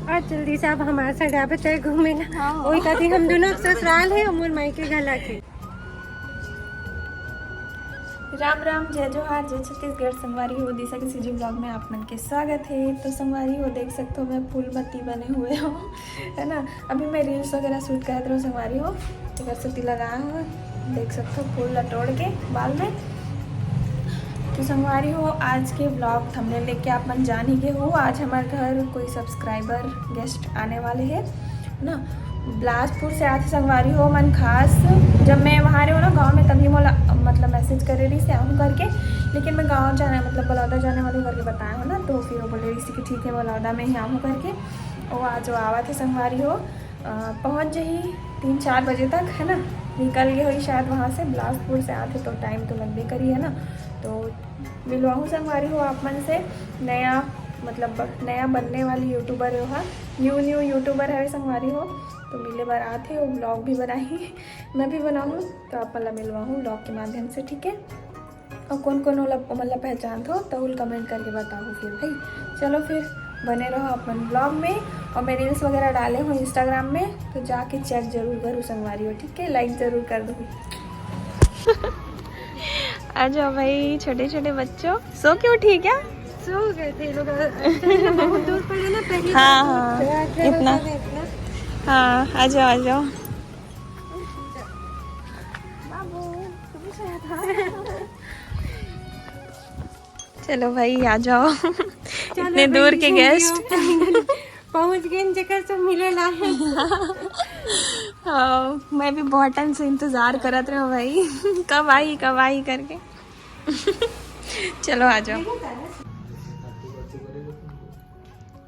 और जल्दी से आप हमारे साथ यहाँ पे तय घूमे ना वही कहती हम दोनों ससुराल है अमूल माई के गला के। राम राम, जय जोहार, जय छत्तीसगढ़। संगवारी हो दिशा के सीजी ब्लॉग में आप मन के स्वागत है। तो संगवारी हो देख सकते हो मैं फूल बत्ती बने हुए हो, है ना। अभी मैं रील्स वगैरह शूट कर रहा हूँ। संगवारी हो सरस्वती लगाया हूँ, देख सकते हो फूल लटोड़ के बाल में। तो संगवारी हो आज के ब्लॉग थंबनेल लेके आप मन जान ही के हो। आज हमारे घर कोई सब्सक्राइबर गेस्ट आने वाले है ना। बिलासपुर से आते संगवारी हो मन खास। जब मैं वहाँ रही हूँ ना गांव में तभी मोला मतलब मैसेज करे रही से आऊँ करके, लेकिन मैं गांव जाना मतलब बलौदा जाने वाली करके बताया हो ना। तो फिर वो बोले रही थी कि ठीक है बलौदा में ही आऊँ करके। वो आज वो आवा थे संगवारी हो, पहुँच जाही 3-4 बजे तक, है ना। निकल गए हुई शायद वहाँ से, बिलासपुर से आते तो टाइम तो लगभग करी है ना। तो मिलवाऊँ संगवारी हो आप मन से। नया मतलब नया बनने वाली यूट्यूबर हो, हाँ न्यू यूट्यूबर है संगवारी हो। तो मिले बार आते हो, ब्लॉग भी बनाई मैं भी बनाऊँ, तो आप मतलब मिलवाऊँ ब्लॉग के माध्यम से, ठीक है। और कौन कौन मतलब पहचान हो तो कमेंट करके बताओ फिर भाई। चलो फिर बने रहो अपन ब्लॉग में। और मैं रील्स वगैरह डाले हूँ इंस्टाग्राम में, तो जाके चेक जरूर करूँ संगवारी हो, ठीक है। लाइक ज़रूर कर दो। आ जाओ भाई छोटे छोटे बच्चों, सो क्यों ठीक है, सो गए थे लोग बहुत दूर पड़े ना पहले। हाँ इतना, हाँ आ जाओ आ जाओ। चलो भाई आ जाओ। इतने दूर के गेस्ट पहुंच गए जगह सब मिले ला। हाँ मैं भी बहुत टाइम से इंतजार करत रहा भाई कब आई करके। चलो आ जाओ।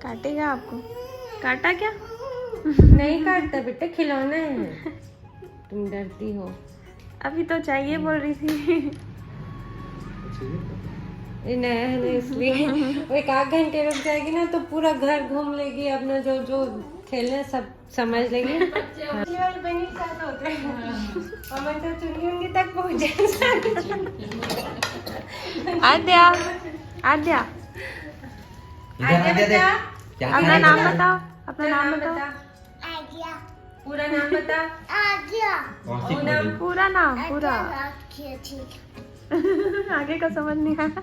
काटेगा आपको? काटा क्या? नहीं काटता बेटा, खिलौना है। तुम डरती हो। अभी तो चाहिए बोल रही थी। नया है ना इसलिए। वो 1 घंटे रुक जाएगी ना तो पूरा घर घूम लेगी, अपना जो जो खेलना सब समझ लेगी। तक पहुँच आद्या आद्या अपना नाम बताओ, अपना नाम बताओ। पूरा नाम बता। पूरा नाम पूरा। आगे का समझ नहीं आया।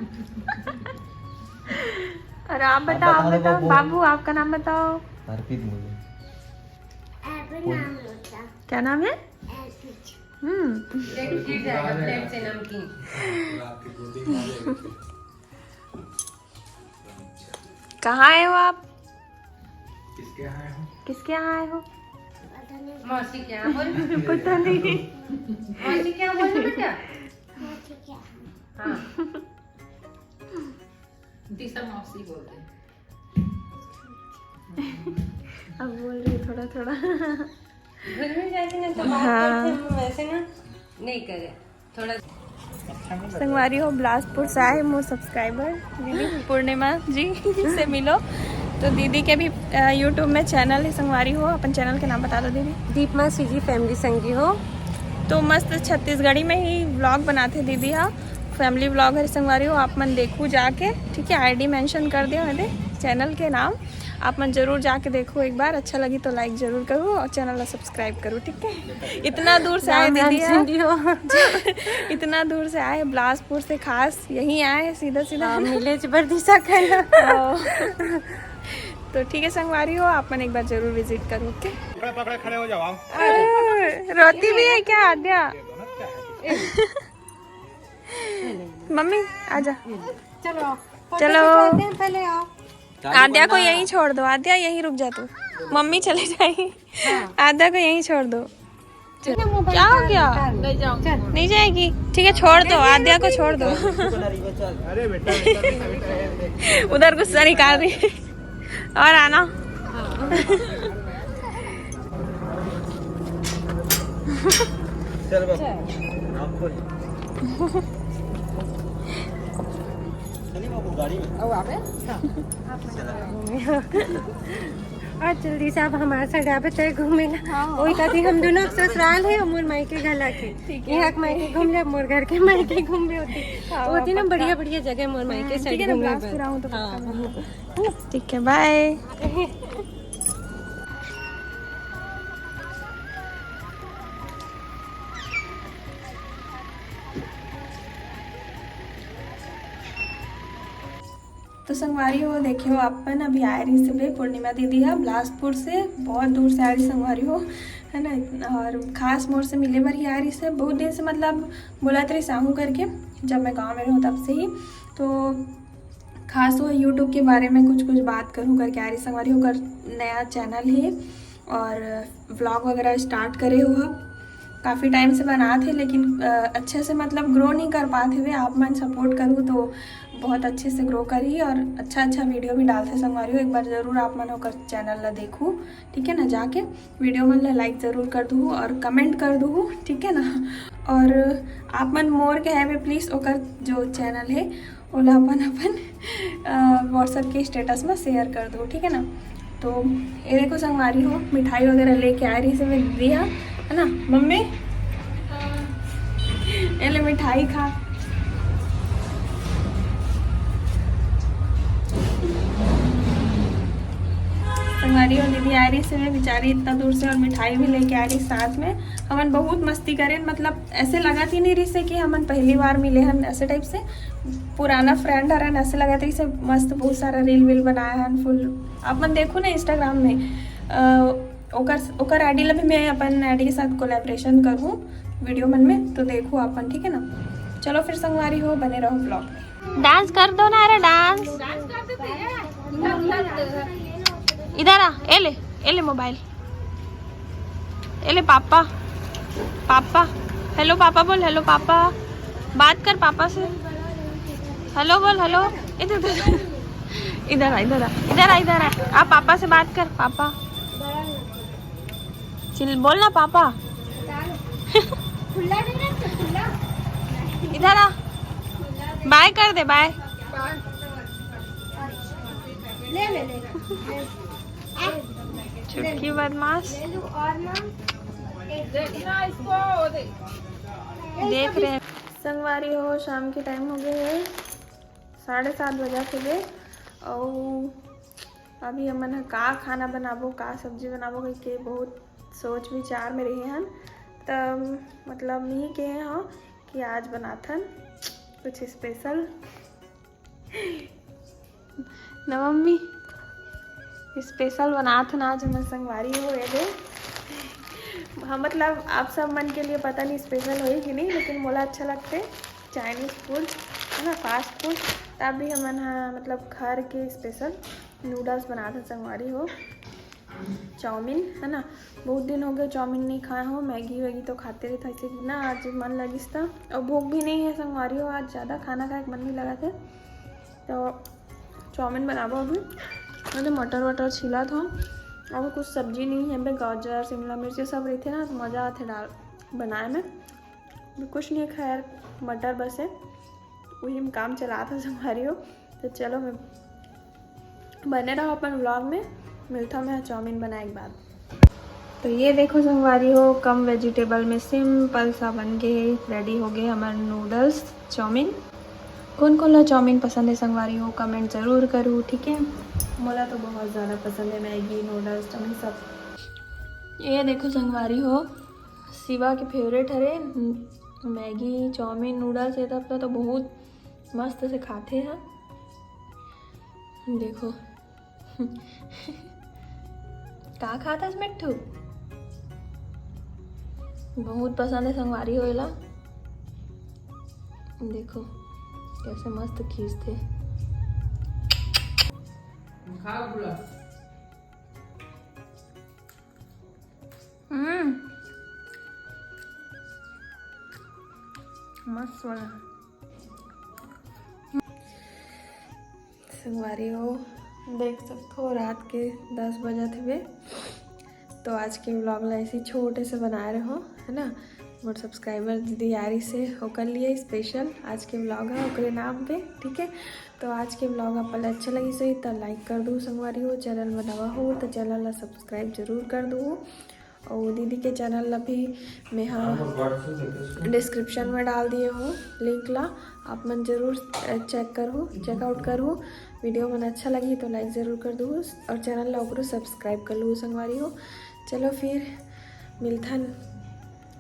अरे आप बताओ बाबू, आपका नाम बताओ। अर्पित मुझे क्या नाम है? कहाँ आए हो आप? किसके यहाँ आए हो? मौसी क्या बोल? पता नहीं। मौसी क्या बोल बेटा? हाँ दिशा मौसी बोलते हैं। अब बोल रही थोड़ा थोड़ा। घर में जाके ना तो बात करते हैं वैसे ना नहीं करे थोड़ा। संगवारी हो बिलासपुर से आए मोर सब्सक्राइबर दीदी पूर्णिमा जी से मिलो। तो दीदी के भी यूट्यूब में चैनल है संगवारी हो। अपन चैनल के नाम बता दो दीदी। दीपमा सीजी फैमिली संगी हो। तो मस्त छत्तीसगढ़ी में ही व्लॉग बनाते दीदी। हाँ फैमिली व्लॉग है संगवारी हो, आप मन देखो जाके, ठीक है। आईडी मेंशन कर दिया मैंने चैनल के नाम, आप मन जरूर जाके देखो एक बार। अच्छा लगी तो लाइक जरूर करो और चैनल को सब्सक्राइब करो, ठीक है। इतना दूर से आए दीदी हो। इतना दूर से आए बिलासपुर से, खास यहीं आए सीधा मिले जबरदस्ता करना। तो ठीक है संगवारी हो, आप मन एक बार जरूर विजिट करो, ओके। पकड़े खड़े हो जाओ। रोती भी है क्या आद्या? मम्मी आजा। चलो पहले आओ। आद्या को यहीं छोड़ दो, आद्या यहीं रुक जा तू, मम्मी चले जाएगी। आद्या को यहीं छोड़ दो। क्या हो गया? नहीं जाएगी, ठीक है छोड़ दो, आद्या को छोड़ दो। उधर गुस्सा निकाल रही है। और आना। और जल्दी से अब हमारे साथ यहाँ पे तय घूमे ना वही कहती हम दोनों ससुराल है और मोर मायके गला के यहाँ के मायके घूम ले मोर घर के मायके घूम ले होती ना बढ़िया बढ़िया जगह मोर मायके साइड घूमे ठीक है बाय। तो संगवारी हो देखियो अपन अभी आ रही से पूर्णिमा दीदी है बिलासपुर से, बहुत दूर से आ रही संगवारी हो है ना, और ख़ास मोड़ से मिले बार ही आ रही से। बहुत दिन से मतलब बोला रही साहू करके जब मैं गांव में रहूँ तब से ही, तो खास वो यूट्यूब के बारे में कुछ कुछ बात करूँ करके आ रही संगवारी हो। कर नया चैनल है और व्लॉग वगैरह स्टार्ट करे हुआ काफ़ी टाइम से बना थे, लेकिन अच्छे से मतलब ग्रो नहीं कर पाते हुए। आप मन सपोर्ट करूँ तो बहुत अच्छे से ग्रो करी और अच्छा अच्छा वीडियो भी डालते संगवारी हो। एक बार ज़रूर आप मन होकर चैनल ला देखूँ, ठीक है ना, जाके वीडियो मन ला लाइक ज़रूर कर दूँ और कमेंट कर दूँ, ठीक है ना। और आप मन मोर के है प्लीज़ ओकर जो चैनल है ओला अपन व्हाट्सएप के स्टेटस में शेयर कर दो, ठीक है ना। तो ये देखो संगवारी हो मिठाई वगैरह लेके आ रही से मैं दिया है ना मम्मी, ये ले मिठाई खा। संगवारी हो दीदी आ रही से मैं बेचारी इतना दूर से और मिठाई भी लेके आ रही साथ में। हमन बहुत मस्ती करें, मतलब ऐसे लगा थी नहीं रही से कि हमन पहली बार मिले हैं, ऐसे टाइप से पुराना फ्रेंड हरन, ऐसे लगा था कि मस्त बहुत सारा रील वील बनाया है फुल। आप मन देखो ना इंस्टाग्राम में ओकर आईडी ला भी मैं अपन आईडी के साथ कोलैबोरेशन करूँ वीडियो मन में, तो देखो अपन, ठीक है ना। चलो फिर संगवारी हो बने रहो ब्लॉग में। डांस कर दो ना, अरे डांस इधर आ, ए ले मोबाइल, ए ले पापा पापा हेलो पापा बोल, हेलो पापा, बात कर पापा से, हेलो बोल, हेलो। इधर इधर आ, इधर आ, इधर आ, इधर आ, आप पापा से बात कर, पापा चिल बोल ना पापा। इधर आ, बाय कर दे, बाय। चुटकी बदमाश देख रहे हैं। संगवारी हो शाम के टाइम हो गए है 7:30 बजा थे और अभी हमन का खाना बनाबो का सब्जी बनाबो के बहुत सोच विचार में रहे हैं। तब मतलब नहीं के हाँ कि आज बनाथन कुछ स्पेशल न मम्मी, स्पेशल बनाथन आज हमन संगवारी हो दे। हाँ मतलब आप सब मन के लिए पता नहीं स्पेशल होई कि नहीं, लेकिन मोला अच्छा लगते चाइनीज़ फूड है ना, फास्ट फूड। तब भी हमन हाँ मतलब घर के स्पेशल नूडल्स बनाते संगवारी हो, चाउमीन है ना। बहुत दिन हो गए चाउमीन नहीं खाया हो, मैगी वैगी तो खाते रहते ऐसे कि ना, आज मन लगिस था और भूख भी नहीं है संगवारी हो, आज ज़्यादा खाना खाए मन नहीं लगा थे, तो चाउमीन बनाबो। अभी मैंने मटर वटर छिला था और कुछ सब्जी नहीं है, मैं गाजर शिमला मिर्च ये सब रहते ना, तो मज़ा आते डाल बनाए में। कुछ नहीं खैर मटर बस है, वही में काम चला था संगवारी हो। तो चलो मैं बने रहो अपन व्लॉग में, मिलता मैं चाउमीन बनाए के बाद। तो ये देखो संगवारी हो कम वेजिटेबल में सिंपल सा बन गए रेडी हो गए हमारे नूडल्स चाउमीन। कौन कौन ला चाउमीन पसंद है संगवारी हो कमेंट ज़रूर करूँ, ठीक है। मोला तो बहुत ज़्यादा पसंद है मैगी नूडल्स चाउमीन सब। ये देखो संगवारी हो शिवा के फेवरेट हरे मैगी चाउमीन नूडल्स, ये सब तो बहुत मस्त से खाते हैं। देखो का खाता है मिट्ठू, बहुत पसंद है संगवारी हो इला। देखो कैसे मस्त खींचते। मस्त वाला संगवारी हो देख सकते हो रात के 10 बजे थे। तो आज के व्लॉग ला ऐसे छोटे से बना रहे हो है ना। मोर सब्सक्राइबर दीदी यारी से होकर लिए स्पेशल आज के व्लॉग है ओकरे नाम पे। ठीक है, तो आज के व्लॉग आप अच्छा लगी सही तो लाइक कर दो संगवारी हो, चैनल में नवा हो तो चैनल ला सब्सक्राइब जरूर कर दो। और दीदी के चैनल ला भी मैं हाँ डिस्क्रिप्शन में डाल दिए हूँ लिंक ला, आप मन जरूर चेकआउट करो। वीडियो मन अच्छा लगी तो लाइक ज़रूर कर दो और चैनल ला ओकरो सब्सक्राइब कर लो संगवारी हो। चलो फिर मिलता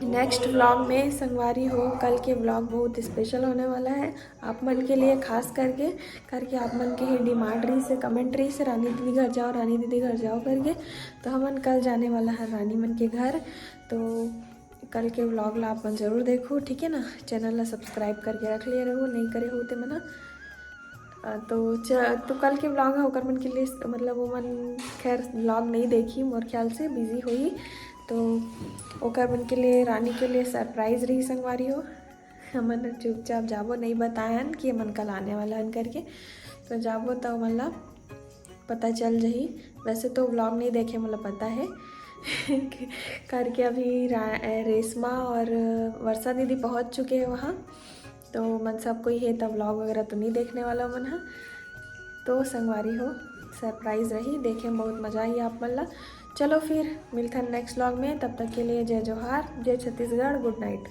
नेक्स्ट व्लॉग में संगवारी हो। कल के व्लॉग बहुत स्पेशल होने वाला है आप मन के लिए, खास करके आप मन के ही डिमांड रही से, कमेंट रही से रानी दीदी घर जाओ, रानी दीदी घर जाओ करके। तो हमन कल जाने वाला है रानी मन के घर। तो कल के व्लॉग ला आप मन ज़रूर देखो, ठीक है ना। चैनल ला सब्सक्राइब करके रख लिया रहो, नहीं करे हो तो मना। तो कल के व्लॉग है ओकर मन के लिए, मतलब वो मन खैर व्लॉग नहीं देखी मोर ख्याल से बिजी हुई, तो ओकर मन के लिए रानी के लिए सरप्राइज़ रही संगवारी हो। हमन चुपचाप जाबो, नहीं बतायन कि हमन कल आने वाला हन करके। तो जाबो तो मतलब पता चल जाही। वैसे तो व्लॉग नहीं देखे मतलब पता है करके अभी रेशमा और वर्षा दीदी पहुंच चुके हैं वहाँ। तो मन सब कोई है तब व्लॉग वगैरह तो नहीं देखने वाला मन है। तो संगवारी हो सरप्राइज़ रही, देखे में बहुत मज़ा आई आप मन ला। चलो फिर मिलते हैं नेक्स्ट व्लॉग में, तब तक के लिए जय जोहार, जय छत्तीसगढ़, गुड नाइट।